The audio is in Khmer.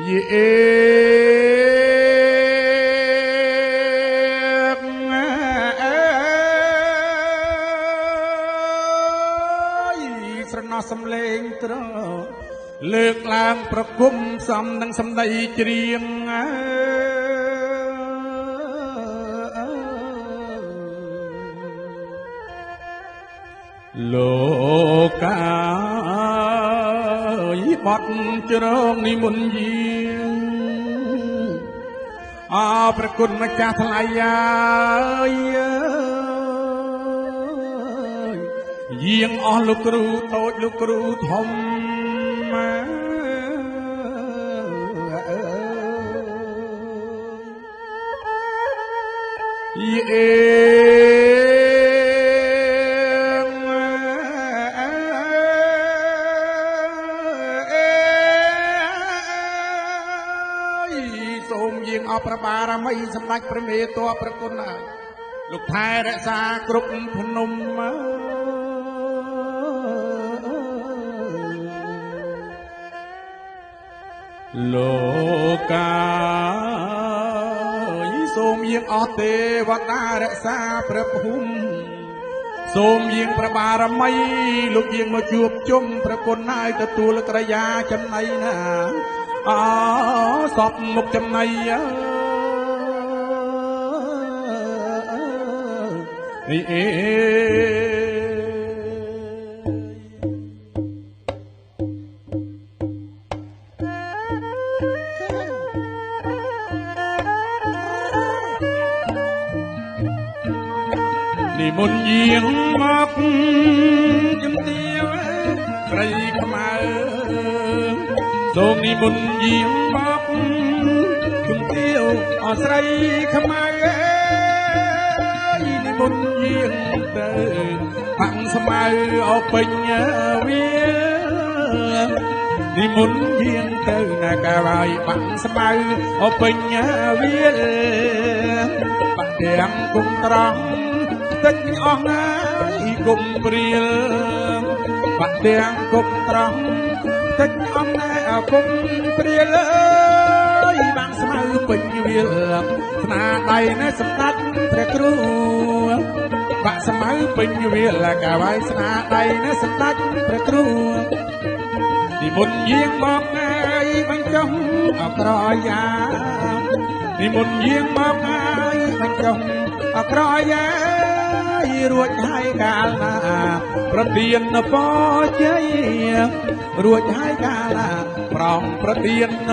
យេស្រណោះសំឡេងត្រលើកឡើងប្រគំសំនឹងសម្ដីច្រៀងលោកកាយបត់ជ្រងនិមន្តយាងប្រគុណម្ចាស់ថ្លៃយាងអស់លោកគ្រូតូចលោកគ្រូធំយេសូមយាងអប្របារមីសម្ដេចព្រះមេតបប្រគុណហើយលោកថែរក្សាគ្រប់ភ្នំលោកកាយសូមយាងអស់ទេវតារក្សាព្រះភូមិសូមយាងព្រះបារមីលោកយាងមកជួបជុំព្រះគុណហើយទទួលក្រយាចំណៃណាសពមុខចំណៃនិមន្តយាងមកជំទាវស្រីខ្មៅសូមនិមន្តយាងមកជំទាវអស្រីខ្មៅនិមន្តយាងទៅបាំងស្មៅអពេញវានិមន្តយាងទៅណាកាយបាំងស្មៅអពេញវាបាក់ទាំងគុំត្រង់តិចអស់ណាយគុំព្រាលបាក់ទាំងគុំត្រង់តិចអស់ណាយគុំព្រាលបាំងស្មៅពេញវាលស្នាដៃណែសម្ដេចព្រះគ្រូបាក់ស្មៅពេញវាលកាវ៉ៃស្នាដៃណែសម្ដេចព្រះគ្រូនិមន្តយាងមកហើយបញ្ចុះអក្រយានិមន្តយាងមកហើយបញ្ចុះអក្រយារួចហើយកាលណាប្រទានពរជ័យរួចហើយកាលណាប្រងប្រទាន